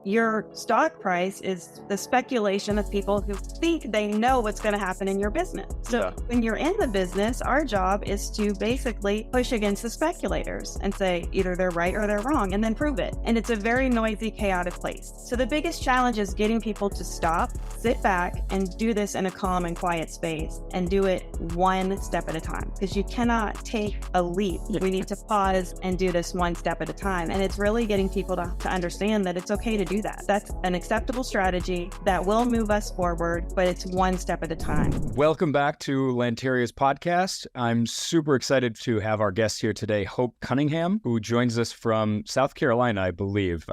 Your stock price is the speculation of people who think they know what's going to happen in your business. So when you're in the business, our job is to basically push against the speculators and say either they're right or they're wrong, and then prove it. And it's a very noisy, chaotic place. So the biggest challenge is getting people to stop, sit back, and do this in a calm and quiet space, and do it one step at a time. Because you cannot take a leap. We need to pause and do this one step at a time. And it's really getting people to understand that it's okay to do that. That's an acceptable strategy that will move us forward, but it's one step at a time. Welcome back to Lanteria's podcast. I'm super excited to have our guest here today, Hope Cunningham, who joins us from South Carolina, I believe.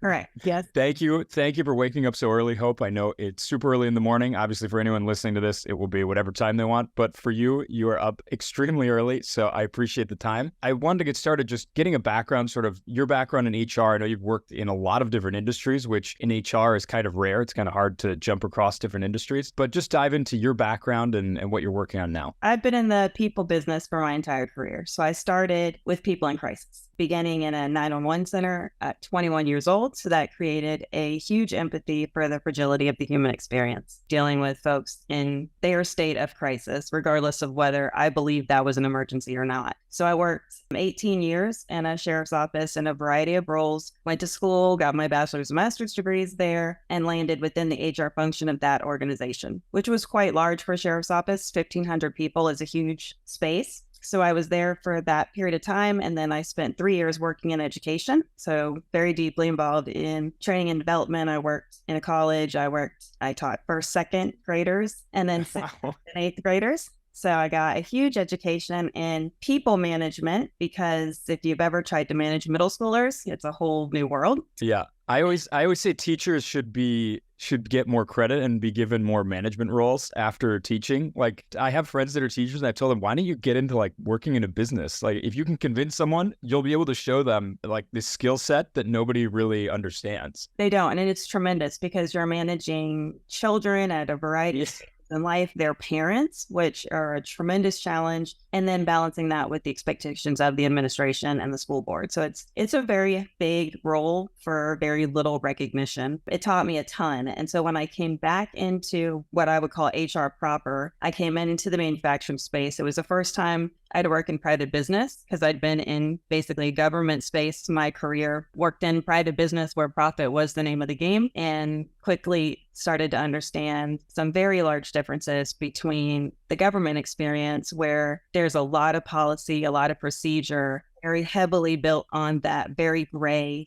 Correct. Yes. Thank you. Thank you for waking up so early, Hope. I know it's super early in the morning. Obviously, for anyone listening to this, it will be whatever time they want. But for you, you are up extremely early. So I appreciate the time. I wanted to get started just getting a background, sort of your background in HR. I know you've worked in a lot of different industries, which in HR is kind of rare. It's kind of hard to jump across different industries. But just dive into your background and what you're working on now. I've been in the people business for my entire career. So I started with people in crisis, beginning in a 911 center at 21 years old. So that created a huge empathy for the fragility of the human experience, dealing with folks in their state of crisis, regardless of whether I believe that was an emergency or not. So I worked 18 years in a sheriff's office in a variety of roles, went to school, got my bachelor's and master's degrees there, and landed within the HR function of that organization, which was quite large for a sheriff's office. 1,500 people is a huge space. So I was there for that period of time. And then I spent 3 years working in education. So very deeply involved in training and development. I worked in a college. I taught first, second graders, and then sixth and eighth graders. So I got a huge education in people management, because if you've ever tried to manage middle schoolers, it's a whole new world. Yeah. I always say teachers should get more credit and be given more management roles after teaching. Like, I have friends that are teachers, and I've told them, why don't you get into like working in a business? Like, if you can convince someone, you'll be able to show them like this skill set that nobody really understands. They don't. And it's tremendous because you're managing children at a variety of stages in life, their parents, which are a tremendous challenge, and then balancing that with the expectations of the administration and the school board. So it's a very big role for very little recognition. It taught me a ton. And so when I came back into what I would call HR proper, I came into the manufacturing space. It was the first time I'd work in private business, because I'd been in basically government space my career, worked in private business where profit was the name of the game, and quickly started to understand some very large differences between the government experience, where there's a lot of policy, a lot of procedure, very heavily built on that very the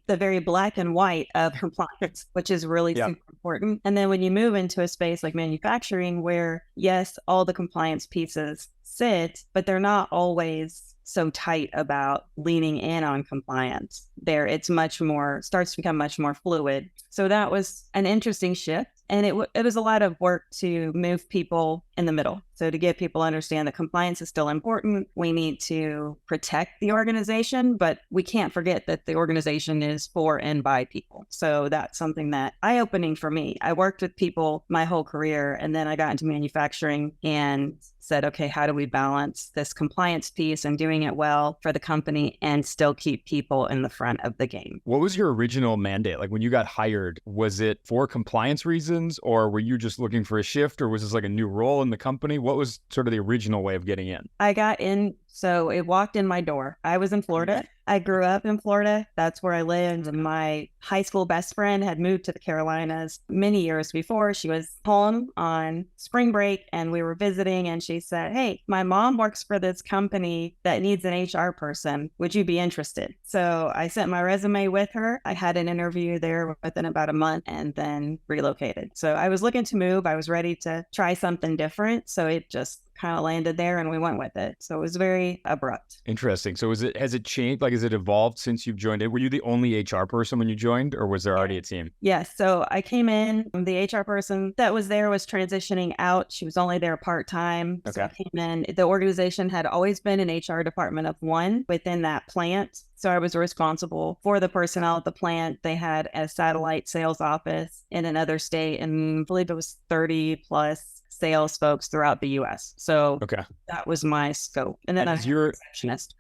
very black and white of compliance, which is really super important. And then when you move into a space like manufacturing, where yes, all the compliance pieces sit, but they're not always so tight about leaning in on compliance. It's starts to become much more fluid. So that was an interesting shift. And it was a lot of work to move people in the middle. So to get people to understand that compliance is still important. We need to protect the organization, but we can't forget that the organization is for and by people. So that's something that eye-opening for me. I worked with people my whole career, and then I got into manufacturing and said, okay, how do we balance this compliance piece and doing it well for the company and still keep people in the front of the game? What was your original mandate? Like, when you got hired, was it for compliance reasons, or were you just looking for a shift, or was this like a new role in the company? What was sort of the original way of getting in? I got in, so it walked in my door. I was in Florida. I grew up in Florida. That's where I lived. And my high school best friend had moved to the Carolinas many years before. She was home on spring break and we were visiting, and she said, hey, my mom works for this company that needs an HR person. Would you be interested? So I sent my resume with her. I had an interview there within about a month and then relocated. So I was looking to move. I was ready to try something different. So it just kind of landed there and we went with it. So it was very abrupt. Interesting. So has it changed? Like, has it evolved since you've joined it? Were you the only HR person when you joined, or was there already a team? Yes. So I came in, the HR person that was there was transitioning out. She was only there part-time. Okay. So I came in. The organization had always been an HR department of one within that plant. So I was responsible for the personnel at the plant. They had a satellite sales office in another state, and I believe it was 30 plus sales folks throughout the U.S. So that was my scope. And then I was a receptionist.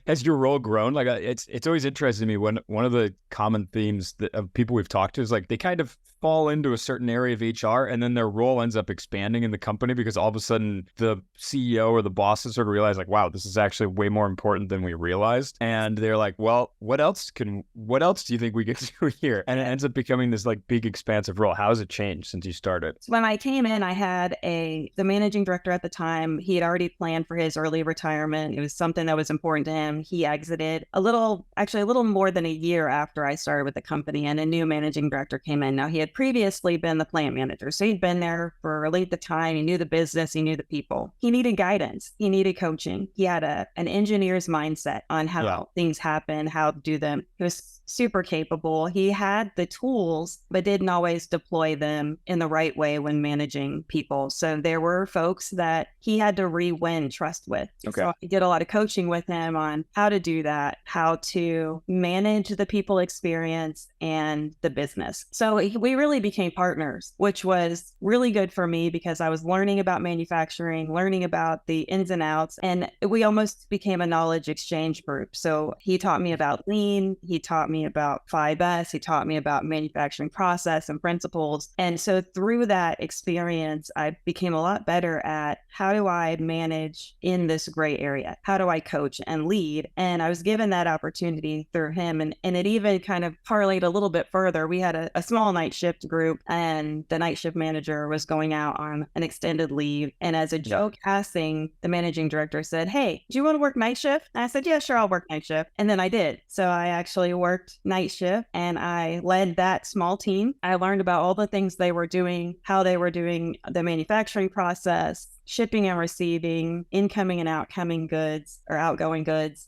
has your role grown? Like, it's always interesting to me when one of the common themes of people we've talked to is like they kind of fall into a certain area of HR and then their role ends up expanding in the company because all of a sudden the CEO or the bosses sort of realize like, wow, this is actually way more important than we realized. And they're like, well, what else do you think we could do here? And it ends up becoming this like big expansive role. How has it changed since you started? When I came in, I had the managing director at the time. He had already planned for his early retirement. It was something that was important to him. He exited a little more than a year after I started with the company, and a new managing director came in. Now, he had previously been the plant manager, so he'd been there for a length of time. He knew the business, he knew the people. He needed guidance, he needed coaching. He had an engineer's mindset on how things happen, how to do them. He was super capable. He had the tools, but didn't always deploy them in the right way when managing people. So there were folks that he had to re-win trust with. Okay. So I did a lot of coaching with him on how to do that, how to manage the people experience and the business. So we really became partners, which was really good for me because I was learning about manufacturing, learning about the ins and outs, and we almost became a knowledge exchange group. So he taught me about lean, he taught me about 5S, he taught me about manufacturing process and principles. And so through that experience, I became a lot better at how do I manage in this gray area? How do I coach and lead? And I was given that opportunity through him. And it even kind of parlayed a little bit further. We had a small night shift group, and the night shift manager was going out on an extended leave. And as a joke passing, the managing director said, "Hey, do you want to work night shift?" And I said, "Yeah, sure, I'll work night shift." And then I did. So I actually worked night shift and I led that small team. I learned about all the things they were doing, how they were doing the manufacturing process, shipping and receiving, incoming and outgoing goods,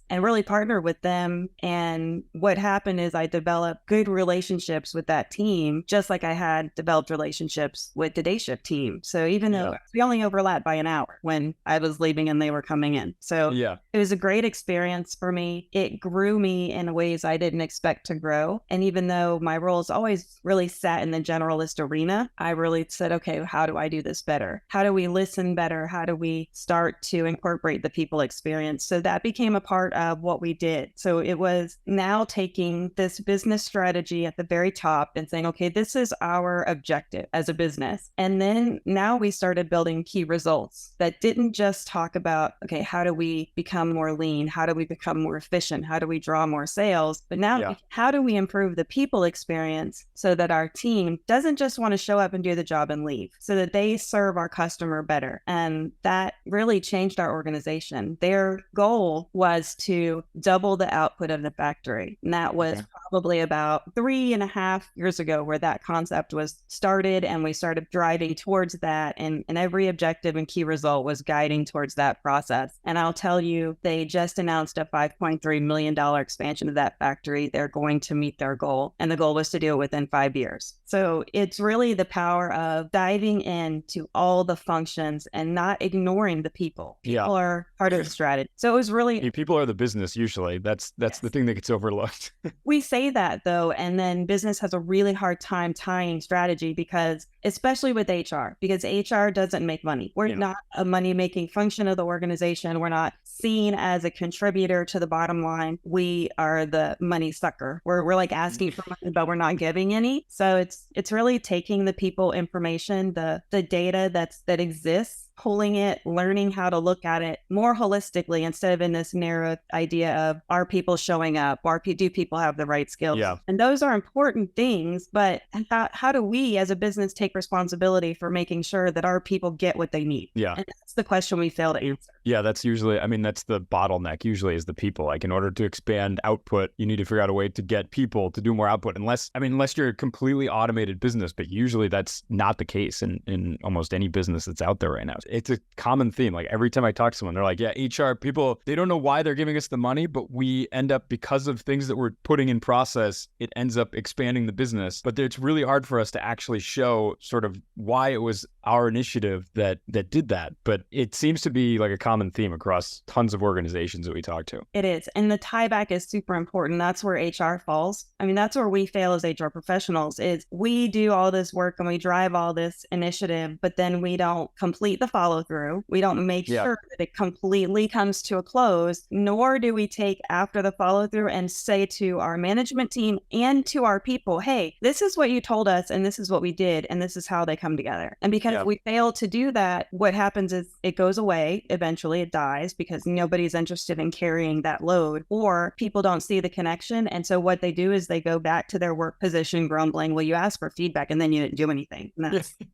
and really partner with them. And what happened is I developed good relationships with that team, just like I had developed relationships with the day shift team. So even though we only overlapped by an hour when I was leaving and they were coming in. So it was a great experience for me. It grew me in ways I didn't expect to grow. And even though my roles always really sat in the generalist arena, I really said, okay, how do I do this better? How do we listen better? How do we start to incorporate the people experience? So that became a part of what we did. So it was now taking this business strategy at the very top and saying, okay, this is our objective as a business. And then now we started building key results that didn't just talk about, okay, how do we become more lean? How do we become more efficient? How do we draw more sales? But now how do we improve the people experience so that our team doesn't just want to show up and do the job and leave, so that they serve our customer better? And that really changed our organization. Their goal was to double the output of the factory. And that was probably about 3.5 years ago where that concept was started, and we started driving towards that. And every objective and key result was guiding towards that process. And I'll tell you, they just announced a $5.3 million expansion of that factory. They're going to meet their goal. And the goal was to do it within 5 years. So it's really the power of diving into all the functions and not ignoring the people. People are part of the strategy. So it was really... People are the business usually. That's the thing that gets overlooked. We say that though, and then business has a really hard time tying strategy because, especially with HR, because HR doesn't make money. We're not a money-making function of the organization. We're not seen as a contributor to the bottom line. We are the money sucker. We're like asking for money, but we're not giving any. So it's really taking the people information, the data that exists, pulling it, learning how to look at it more holistically instead of in this narrow idea of, are people showing up? Do people have the right skills? And those are important things, but how do we as a business take responsibility for making sure that our people get what they need? And that's the question we fail to answer. That's usually, that's the bottleneck usually is the people. Like in order to expand output, you need to figure out a way to get people to do more output unless you're a completely automated business, but usually that's not the case in almost any business that's out there right now. It's a common theme. Like every time I talk to someone, they're like, HR people, they don't know why they're giving us the money, but we end up, because of things that we're putting in process, it ends up expanding the business. But it's really hard for us to actually show sort of why it was our initiative that did that. But it seems to be like a common common theme across tons of organizations that we talk to. It is. And the tie back is super important. That's where HR falls. I mean, that's where we fail as HR professionals is we do all this work and we drive all this initiative, but then we don't complete the follow through. We don't make sure that it completely comes to a close, nor do we take after the follow through and say to our management team and to our people, hey, this is what you told us and this is what we did and this is how they come together. And because we fail to do that, what happens is it goes away. Eventually it dies because nobody's interested in carrying that load, or people don't see the connection. And so what they do is they go back to their work position grumbling, well, you asked for feedback and then you didn't do anything.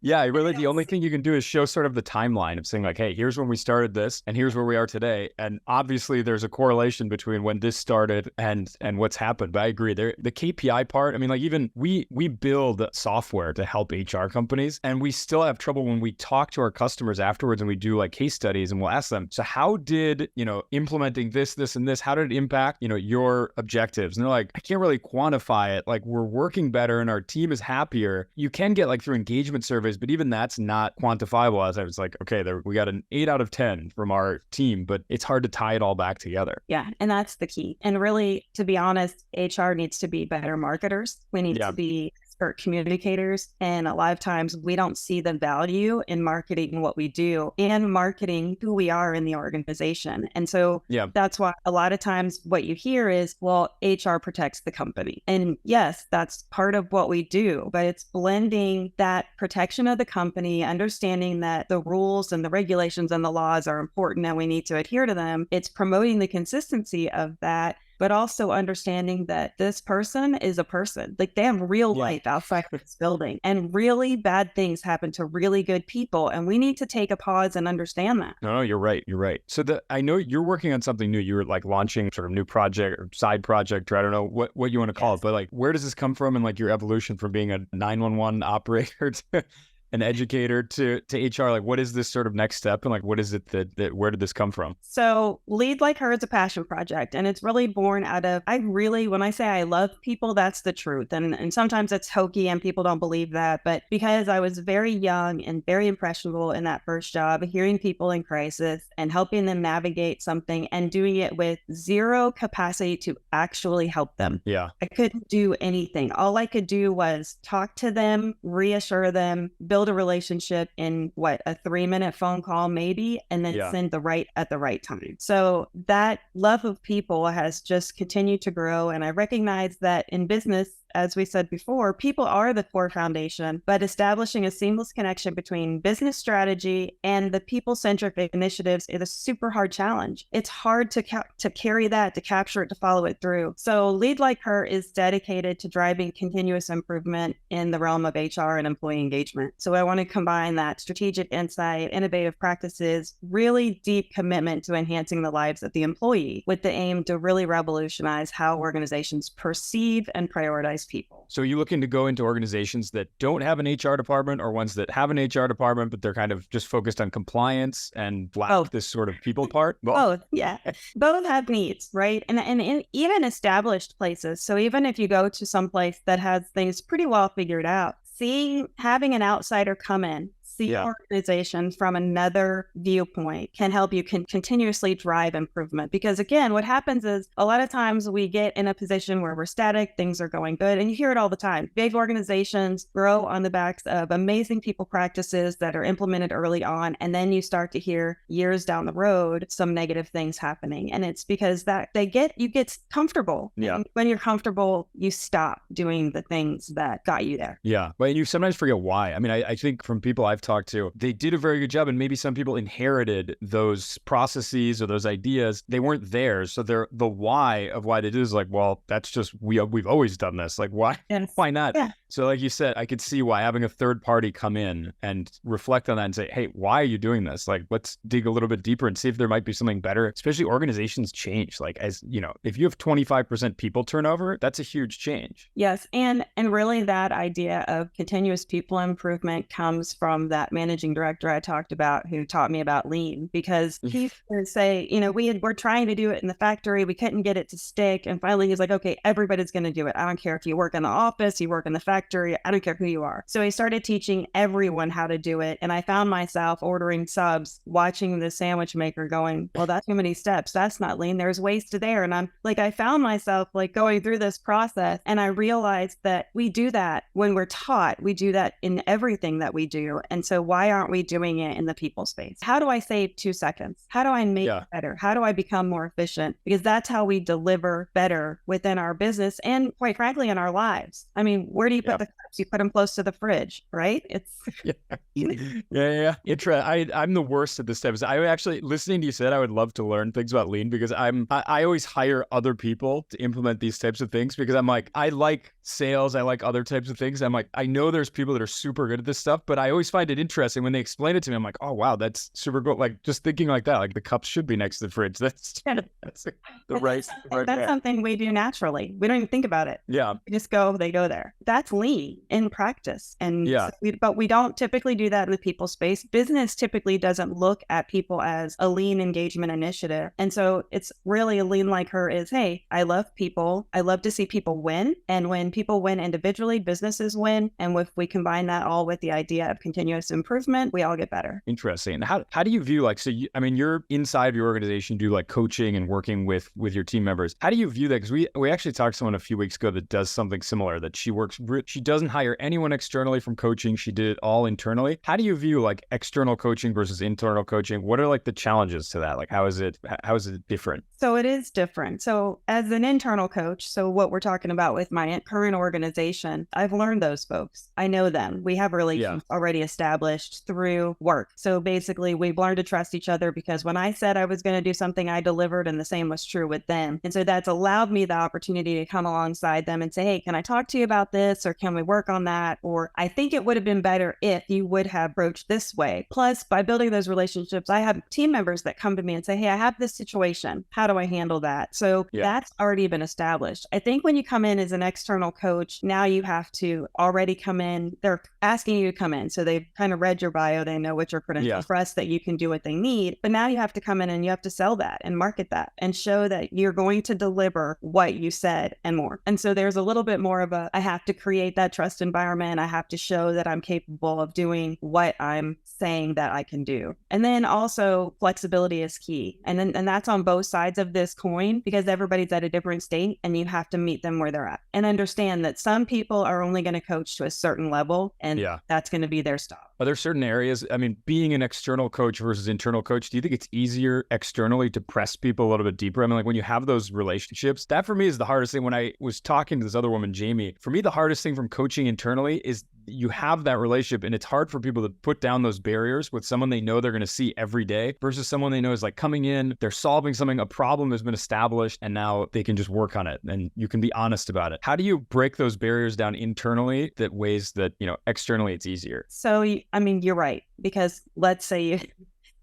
Yeah, really the only thing you can do is show sort of the timeline of saying like, hey, here's when we started this and here's where we are today. And obviously there's a correlation between when this started and what's happened. But I agree, the KPI part, I mean, like even we build software to help HR companies, and we still have trouble when we talk to our customers afterwards and we do like case studies and we'll ask them, so how did, implementing this, and this, how did it impact, your objectives? And they're like, I can't really quantify it. Like we're working better and our team is happier. You can get like through engagement surveys, but even that's not quantifiable. As I was like, okay, we got an 8 out of 10 from our team, but it's hard to tie it all back together. Yeah. And that's the key. And really, to be honest, HR needs to be better marketers. We need to be expert communicators. And a lot of times we don't see the value in marketing what we do and marketing who we are in the organization. And so that's why a lot of times what you hear is, well, HR protects the company. And yes, that's part of what we do, but it's blending that protection of the company, understanding that the rules and the regulations and the laws are important and we need to adhere to them. It's promoting the consistency of that, but also understanding that this person is a person. Like they have real life outside of this building, and really bad things happen to really good people. And we need to take a pause and understand that. No, you're right. You're right. So I know you're working on something new. You were like launching sort of new project or side project, or I don't know what you want to call it, but like, where does this come from? And like your evolution from being a 911 operator to an educator to HR, like what is this sort of next step? And like, what is it that where did this come from? So Lead Like Her is a passion project, and it's really born out of, when I say I love people, that's the truth. And sometimes it's hokey and people don't believe that, but because I was very young and very impressionable in that first job, hearing people in crisis and helping them navigate something and doing it with zero capacity to actually help them. Yeah. I couldn't do anything. All I could do was talk to them, reassure them, build a relationship in a 3-minute phone call maybe, and then send the right at the right time. So that love of people has just continued to grow. And I recognize that in business, as we said before, people are the core foundation, but establishing a seamless connection between business strategy and the people-centric initiatives is a super hard challenge. It's hard to carry that, to capture it, to follow it through. So Lead Like Her is dedicated to driving continuous improvement in the realm of HR and employee engagement. So I want to combine that strategic insight, innovative practices, really deep commitment to enhancing the lives of the employee with the aim to really revolutionize how organizations perceive and prioritize people. So are you looking to go into organizations that don't have an HR department, or ones that have an HR department, but they're kind of just focused on compliance and lack this sort of people part? Both, yeah. Both have needs, right? And even established places. So even if you go to some place that has things pretty well figured out, having an outsider come in, see organization from another viewpoint can help you continuously drive improvement. Because again, what happens is a lot of times we get in a position where we're static, things are going good, and you hear it all the time. Big organizations grow on the backs of amazing people practices that are implemented early on, and then you start to hear years down the road some negative things happening. And it's because you get comfortable. Yeah. And when you're comfortable, you stop doing the things that got you there. Yeah. But you sometimes forget why. I mean, I think from people I've talked to, they did a very good job, and maybe some people inherited those processes or those ideas. They weren't theirs. So the why of why they did is like, well, that's just, we've always done this. Like, why? Why not? Yeah. So like you said, I could see why having a third party come in and reflect on that and say, hey, why are you doing this? Like, let's dig a little bit deeper and see if there might be something better. Especially organizations change. Like, as you know, if you have 25% people turnover, that's a huge change. Yes. And really that idea of continuous people improvement comes from that managing director I talked about who taught me about lean, because he would say, we're trying to do it in the factory. We couldn't get it to stick. And finally, he's like, okay, everybody's going to do it. I don't care if you work in the office, you work in the factory. I don't care who you are. So he started teaching everyone how to do it. And I found myself ordering subs, watching the sandwich maker going, well, that's too many steps. That's not lean. There's waste there. And I'm like, I found myself like going through this process, and I realized that we do that when we're taught. We do that in everything that we do. And so why aren't we doing it in the people space? How do I save 2 seconds? How do I make it better? How do I become more efficient? Because that's how we deliver better within our business and, quite frankly, in our lives. I mean, where do you put the cups? You put them close to the fridge, right? It's I'm the worst at this type of stuff. I actually, listening to you said, I would love to learn things about lean, because I always hire other people to implement these types of things, because I'm like, I like sales, I like other types of things. I'm like, I know there's people that are super good at this stuff, but I always find it interesting when they explain it to me. I'm like, oh wow, that's super cool. Like, just thinking like that, like the cups should be next to the fridge. That's something we do naturally. We don't even think about it. Yeah, we just go, they go there. That's lean in practice. And but we don't typically do that in the people space. Business typically doesn't look at people as a lean engagement initiative. And so it's really a lean like her is, hey, I love people. I love to see people win. And when people win individually, businesses win. And if we combine that all with the idea of continuous improvement, we all get better. Interesting. How do you view, like, so you're inside of your organization, do like coaching and working with your team members. How do you view that? Because we actually talked to someone a few weeks ago that does something similar, that she doesn't hire anyone externally from coaching. She did it all internally. How do you view like external coaching versus internal coaching? What are like the challenges to that? Like, how is it different? So it is different. So as an internal coach, so what we're talking about with my current organization, I've learned those folks. I know them. We have relations already established through work. So basically we've learned to trust each other, because when I said I was going to do something, I delivered, and the same was true with them. And so that's allowed me the opportunity to come alongside them and say, hey, can I talk to you about this? Or can we work on that? Or I think it would have been better if you would have approached this way. Plus, by building those relationships, I have team members that come to me and say, hey, I have this situation. How do I handle that? So that's already been established. I think when you come in as an external coach, now you have to already come in. They're asking you to come in. So they've kind of read your bio. They know what your credentials trust that you can do what they need. But now you have to come in and you have to sell that and market that and show that you're going to deliver what you said and more. And so there's a little bit more of I have to create that trust environment. I have to show that I'm capable of doing what I'm saying that I can do. And then also flexibility is key. And that's on both sides of this coin, because everybody's at a different state and you have to meet them where they're at and understand that some people are only going to coach to a certain level, and that's going to be their stop. Are there certain areas, I mean, being an external coach versus internal coach, do you think it's easier externally to press people a little bit deeper? I mean, like when you have those relationships, that for me is the hardest thing. When I was talking to this other woman, Jamie, for me, the hardest thing from coaching internally is you have that relationship, and it's hard for people to put down those barriers with someone they know they're going to see every day versus someone they know is like coming in, they're solving something, a problem has been established, and now they can just work on it and you can be honest about it. How do you break those barriers down internally that ways that, externally it's easier? So, I mean, you're right, because let's say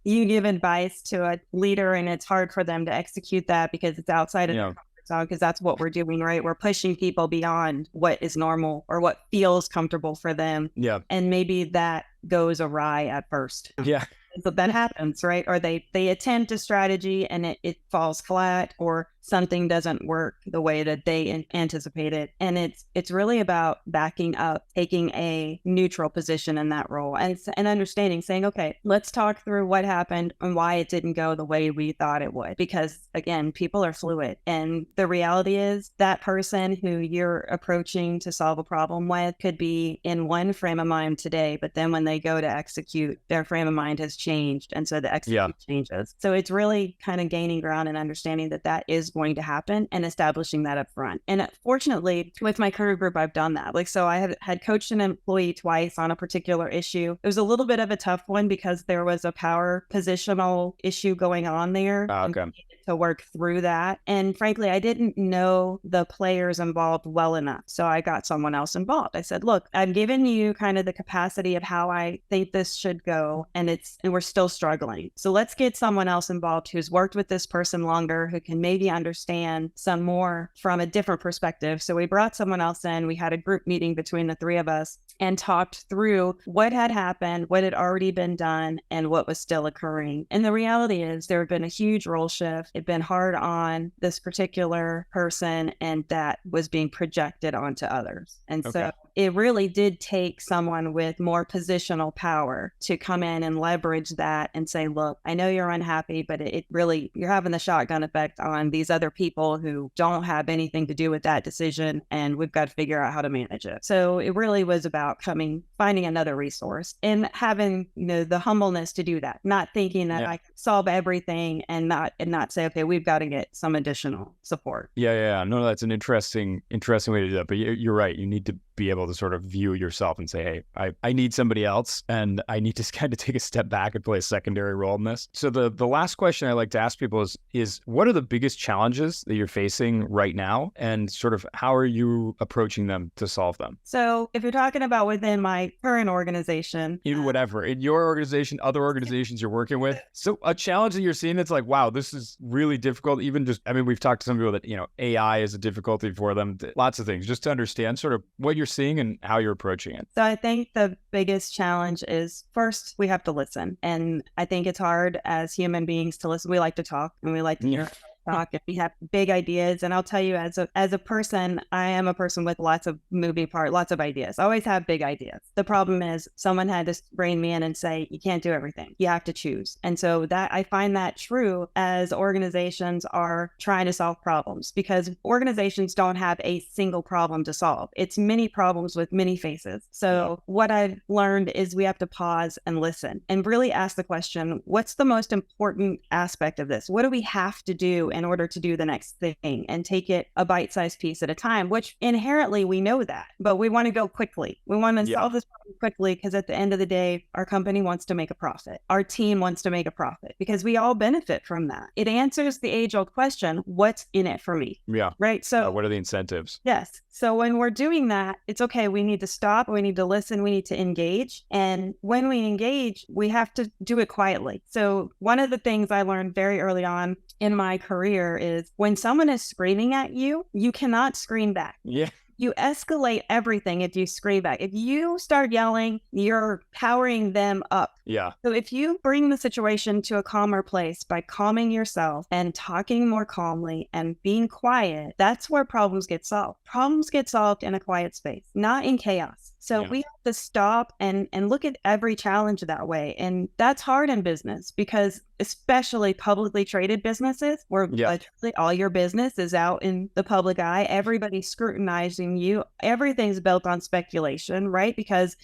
you give advice to a leader and it's hard for them to execute that because it's outside of their comfort zone, because that's what we're doing, right? We're pushing people beyond what is normal or what feels comfortable for them. Yeah. And maybe that goes awry at first. Yeah. So that happens, right? Or they attempt a strategy and it falls flat, or something doesn't work the way that they anticipated. And it's really about backing up, taking a neutral position in that role and understanding, saying, okay, let's talk through what happened and why it didn't go the way we thought it would. Because again, people are fluid. And the reality is that person who you're approaching to solve a problem with could be in one frame of mind today, but then when they go to execute, their frame of mind has changed. And so the execution changes. So it's really kind of gaining ground and understanding that is going to happen and establishing that up front. And fortunately, with my career group, I've done that. So I had coached an employee twice on a particular issue. It was a little bit of a tough one because there was a power positional issue going on there. Okay. And we needed to work through that. And frankly, I didn't know the players involved well enough. So I got someone else involved. I said, look, I've given you kind of the capacity of how I think this should go, and we're still struggling. So let's get someone else involved who's worked with this person longer, who can maybe understand some more from a different perspective. So we brought someone else in. We had a group meeting between the three of us and talked through what had happened, what had already been done, and what was still occurring. And the reality is there had been a huge role shift. It'd been hard on this particular person, and that was being projected onto others. And so it really did take someone with more positional power to come in and leverage that and say, look, I know you're unhappy, but it really, you're having the shotgun effect on these other people who don't have anything to do with that decision, and we've got to figure out how to manage it. So it really was about finding another resource and having, the humbleness to do that, not thinking that I can solve everything and not say, okay, we've got to get some additional support. Yeah. No, that's an interesting way to do that. But you're right. You need to be able to sort of view yourself and say, hey, I need somebody else, and I need to kind of take a step back and play a secondary role in this. So the last question I like to ask people is what are the biggest challenges that you're facing right now, and sort of how are you approaching them to solve them? So if you're talking about within my current organization, in whatever, in your organization, other organizations you're working with, so a challenge that you're seeing that's like, wow, this is really difficult. Even just, we've talked to some people that, AI is a difficulty for them, lots of things, just to understand sort of what you're seeing and how you're approaching it. So I think the biggest challenge is, first, we have to listen. And I think it's hard as human beings to listen. We like to talk, and we like to hear talk, and we have big ideas. And I'll tell you, as a person, I am a person with lots of moving parts, lots of ideas. I always have big ideas. The problem is someone had to rein me in and say, you can't do everything. You have to choose. And so that I find that true as organizations are trying to solve problems, because organizations don't have a single problem to solve. It's many problems with many faces. So what I've learned is we have to pause and listen and really ask the question, what's the most important aspect of this? What do we have to do in order to do the next thing, and take it a bite-sized piece at a time, which inherently we know that, but we want to go quickly. We want to solve this problem quickly, because at the end of the day, our company wants to make a profit. Our team wants to make a profit, because we all benefit from that. It answers the age-old question, what's in it for me? Yeah. Right? So what are the incentives? Yes. So when we're doing that, it's okay. We need to stop. We need to listen. We need to engage. And when we engage, we have to do it quietly. So one of the things I learned very early on in my career is when someone is screaming at you, you cannot scream back. Yeah. You escalate everything if you scream back. If you start yelling, you're powering them up. Yeah. So if you bring the situation to a calmer place by calming yourself and talking more calmly and being quiet, that's where problems get solved. Problems get solved in a quiet space, not in chaos. So we have to stop and look at every challenge that way. And that's hard in business, because especially publicly traded businesses where literally all your business is out in the public eye, everybody's scrutinizing you. Everything's built on speculation, right? Because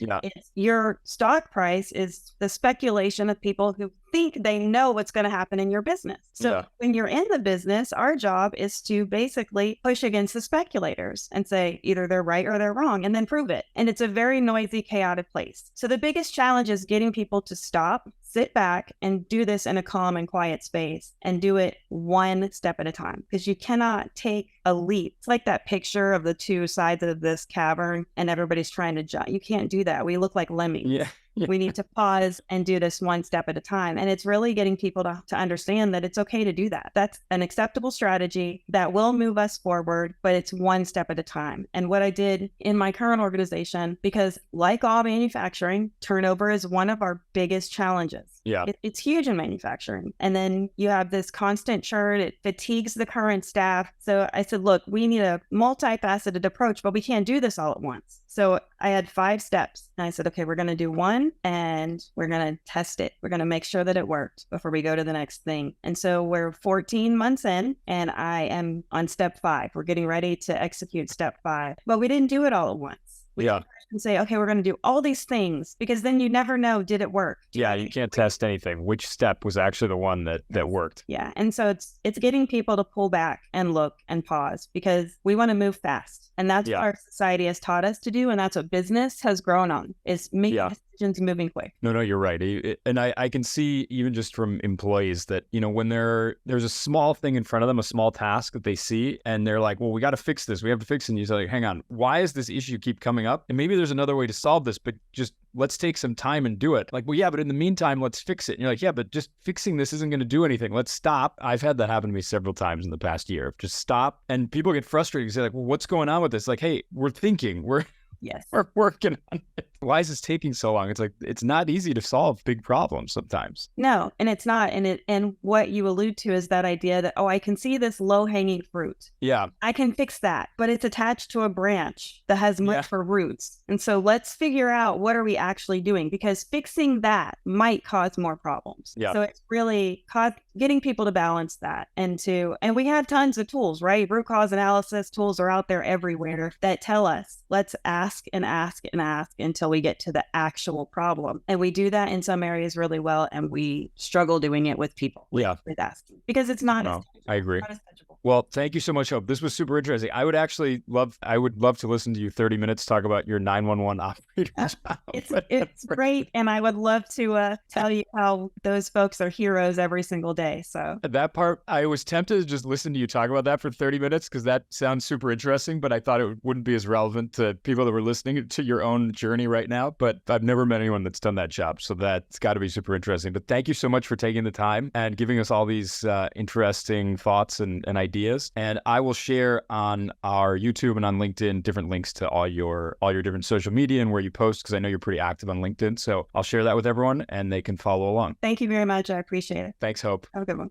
your stock price is the speculation of people who think they know what's going to happen in your business. So when you're in the business, our job is to basically push against the speculators and say either they're right or they're wrong, and then prove it. And it's a very noisy, chaotic place. So the biggest challenge is getting people to stop, sit back, and do this in a calm and quiet space, and do it one step at a time, because you cannot take a leap. It's like that picture of the two sides of this cavern and everybody's trying to jump. You can't do that. We look like lemmings. Yeah. We need to pause and do this one step at a time. And it's really getting people to understand that it's okay to do that. That's an acceptable strategy that will move us forward, but it's one step at a time. And what I did in my current organization, because like all manufacturing, turnover is one of our biggest challenges. Yeah. It's huge in manufacturing. And then you have this constant churn. It fatigues the current staff. So I said, look, we need a multifaceted approach, but we can't do this all at once. So I had 5 steps. And I said, okay, we're going to do one, and we're going to test it. We're going to make sure that it worked before we go to the next thing. And so we're 14 months in, and I am on step 5. We're getting ready to execute step 5. But we didn't do it all at once. We and say, okay, we're going to do all these things, because then you never know, did it work? Yeah, you can't test anything. Which step was actually the one that worked? Yeah. And so it's getting people to pull back and look and pause, because we want to move fast. And that's what our society has taught us to do. And that's what business has grown on, is making decisions moving quick. No, you're right. And I can see even just from employees that, when there's a small thing in front of them, a small task that they see, and they're like, well, we got to fix this. We have to fix it. And you say, like, hang on, why is this issue keep coming up? And maybe there's another way to solve this, but just let's take some time and do it. Like, well, yeah, but in the meantime, let's fix it. And you're like, yeah, but just fixing this isn't going to do anything. Let's stop. I've had that happen to me several times in the past year. Just stop. And people get frustrated and say, like, well, what's going on with this? Like, hey, we're thinking, we're working on it. Why is this taking so long? It's like, it's not easy to solve big problems sometimes. No, and it's not. And what you allude to is that idea that, I can see this low-hanging fruit. Yeah. I can fix that, but it's attached to a branch that has much for roots. And so let's figure out, what are we actually doing? Because fixing that might cause more problems. Yeah. So it's really getting people to balance that and we have tons of tools, right? Root cause analysis tools are out there everywhere that tell us, let's ask and ask and ask until we get to the actual problem. And we do that in some areas really well, and we struggle doing it with people. With asking, because it's not. I agree. Not as touchable. Well, thank you so much, Hope. This was super interesting. I would love to listen to you 30 minutes talk about your 911 operator job. It's great, and I would love to tell you how those folks are heroes every single day. So that part, I was tempted to just listen to you talk about that for 30 minutes because that sounds super interesting, but I thought it wouldn't be as relevant to people that were listening to your own journey right now. But I've never met anyone that's done that job, so that's got to be super interesting. But thank you so much for taking the time and giving us all these interesting thoughts and ideas. And I will share on our YouTube and on LinkedIn different links to all your different social media and where you post, because I know you're pretty active on LinkedIn. So I'll share that with everyone and they can follow along. Thank you very much. I appreciate it. Thanks, Hope. Have a good one.